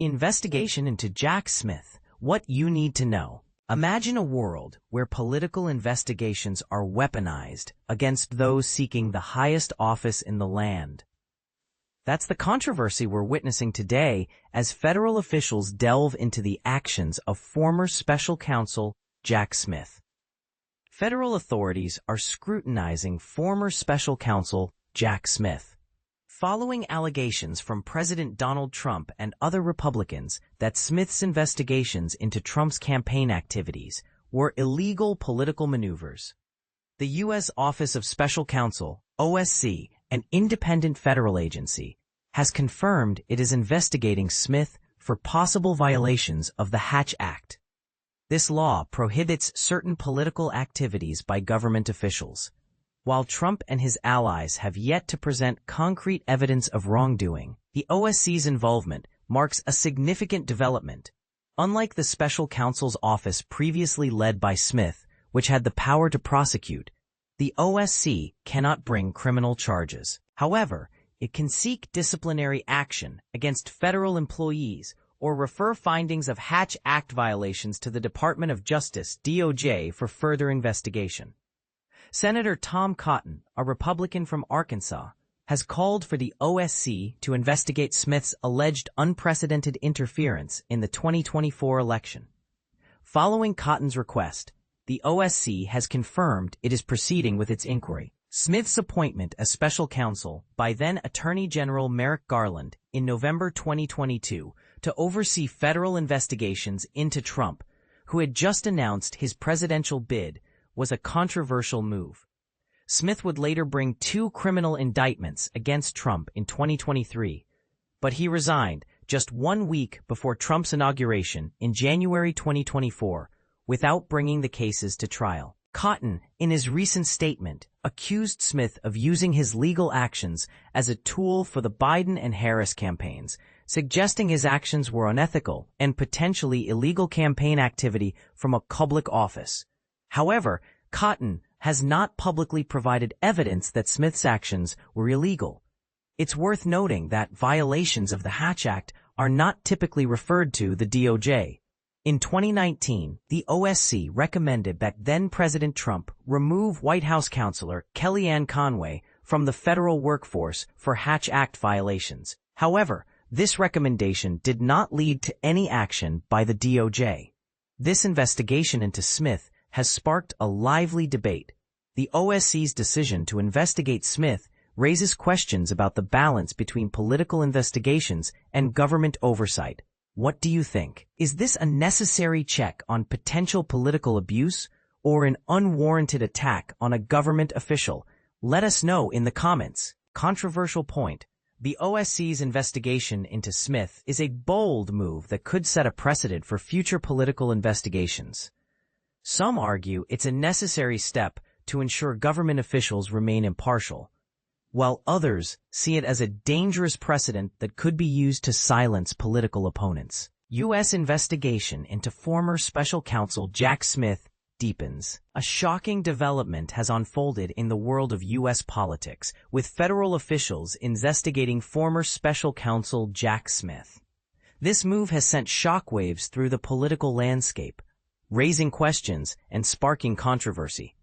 Investigation into Jack Smith. What you need to know. Imagine a world where political investigations are weaponized against those seeking the highest office in the land. That's the controversy we're witnessing today as federal officials delve into the actions of former Special Counsel Jack Smith. Federal authorities are scrutinizing former Special Counsel Jack Smith, following allegations from President Donald Trump and other Republicans that Smith's investigations into Trump's campaign activities were illegal political maneuvers. The U.S. Office of Special Counsel, OSC, an independent federal agency, has confirmed it is investigating Smith for possible violations of the Hatch Act. This law prohibits certain political activities by government officials. While Trump and his allies have yet to present concrete evidence of wrongdoing, the OSC's involvement marks a significant development. Unlike the Special Counsel's office previously led by Smith, which had the power to prosecute, the OSC cannot bring criminal charges. However, it can seek disciplinary action against federal employees or refer findings of Hatch Act violations to the Department of Justice, DOJ, for further investigation. Senator Tom Cotton, a Republican from Arkansas, has called for the OSC to investigate Smith's alleged unprecedented interference in the 2024 election. Following Cotton's request, the OSC has confirmed it is proceeding with its inquiry. Smith's appointment as special counsel by then Attorney General Merrick Garland in November 2022 to oversee federal investigations into Trump, who had just announced his presidential bid, was a controversial move. Smith would later bring 2 criminal indictments against Trump in 2023, but he resigned just 1 week before Trump's inauguration in January 2024 without bringing the cases to trial. Cotton, in his recent statement, accused Smith of using his legal actions as a tool for the Biden and Harris campaigns, suggesting his actions were unethical and potentially illegal campaign activity from a public office. However, Cotton has not publicly provided evidence that Smith's actions were illegal. It's worth noting that violations of the Hatch Act are not typically referred to the DOJ. In 2019, the OSC recommended that then-President Trump remove White House counselor Kellyanne Conway from the federal workforce for Hatch Act violations. However, this recommendation did not lead to any action by the DOJ. This investigation into Smith has sparked a lively debate. The OSC's decision to investigate Smith raises questions about the balance between political investigations and government oversight. What do you think? Is this a necessary check on potential political abuse or an unwarranted attack on a government official? Let us know in the comments. Controversial point. The OSC's investigation into Smith is a bold move that could set a precedent for future political investigations. Some argue it's a necessary step to ensure government officials remain impartial, while others see it as a dangerous precedent that could be used to silence political opponents. U.S. investigation into former Special Counsel Jack Smith deepens. A shocking development has unfolded in the world of U.S. politics, with federal officials investigating former Special Counsel Jack Smith. This move has sent shockwaves through the political landscape, raising questions and sparking controversy.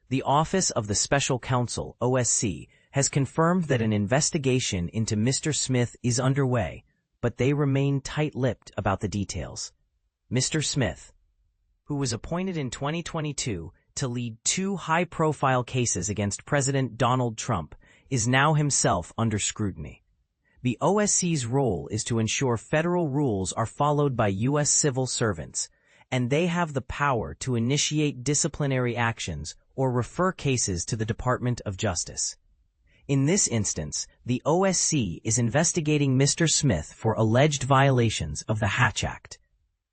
The Office of the Special Counsel, OSC, has confirmed that an investigation into Mr. Smith is underway, but they remain tight-lipped about the details. Mr. Smith, who was appointed in 2022 to lead 2 high-profile cases against President Donald Trump, is now himself under scrutiny. The OSC's role is to ensure federal rules are followed by U.S. civil servants, and they have the power to initiate disciplinary actions or refer cases to the Department of Justice. In this instance, the OSC is investigating Mr. Smith for alleged violations of the Hatch Act,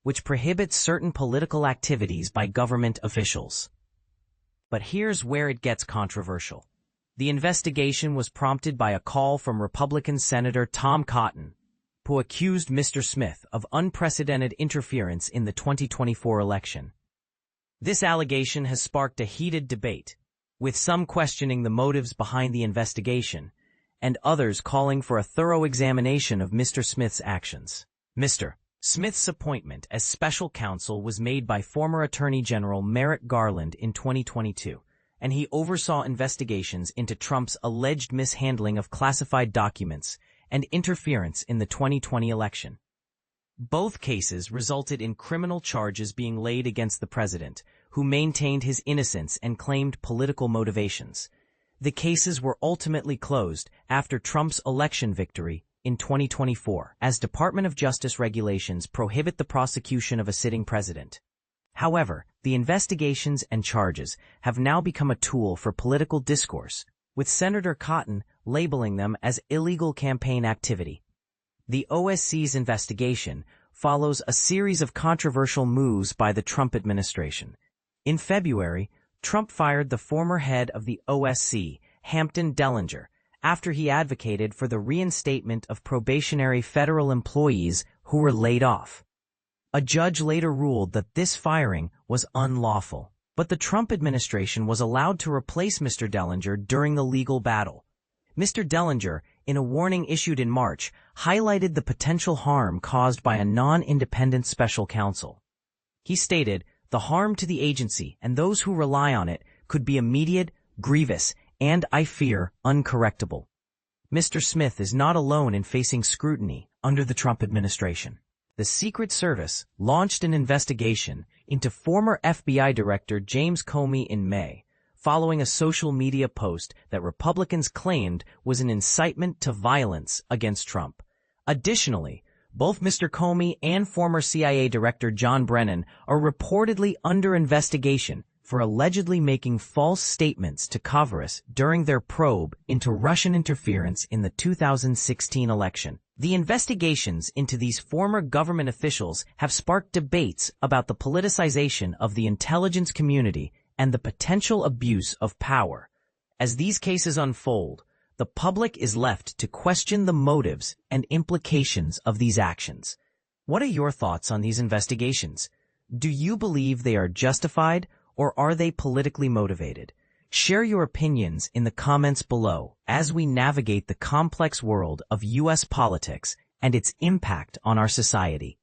which prohibits certain political activities by government officials. But here's where it gets controversial. The investigation was prompted by a call from Republican Senator Tom Cotton, who accused Mr. Smith of unprecedented interference in the 2024 election. This allegation has sparked a heated debate, with some questioning the motives behind the investigation, and others calling for a thorough examination of Mr. Smith's actions. Mr. Smith's appointment as special counsel was made by former Attorney General Merrick Garland in 2022, and he oversaw investigations into Trump's alleged mishandling of classified documents and interference in the 2020 election. Both cases resulted in criminal charges being laid against the president, who maintained his innocence and claimed political motivations. The cases were ultimately closed after Trump's election victory in 2024, as Department of Justice regulations prohibit the prosecution of a sitting president. However, the investigations and charges have now become a tool for political discourse, with Senator Cotton labeling them as illegal campaign activity. The OSC's investigation follows a series of controversial moves by the Trump administration. In February, Trump fired the former head of the OSC, Hampton Dellinger, after he advocated for the reinstatement of probationary federal employees who were laid off. A judge later ruled that this firing was unlawful, but the Trump administration was allowed to replace Mr. Dellinger during the legal battle. Mr. Dellinger, in a warning issued in March, highlighted the potential harm caused by a non-independent special counsel. He stated, "The harm to the agency and those who rely on it could be immediate, grievous, and, I fear, uncorrectable." Mr. Smith is not alone in facing scrutiny under the Trump administration. The Secret Service launched an investigation into former FBI Director James Comey in May, following a social media post that Republicans claimed was an incitement to violence against Trump. Additionally, both Mr. Comey and former CIA Director John Brennan are reportedly under investigation for allegedly making false statements to Congress during their probe into Russian interference in the 2016 election. The investigations into these former government officials have sparked debates about the politicization of the intelligence community and the potential abuse of power. As these cases unfold, the public is left to question the motives and implications of these actions. What are your thoughts on these investigations? Do you believe they are justified, or are they politically motivated? Share your opinions in the comments below as we navigate the complex world of U.S. politics and its impact on our society.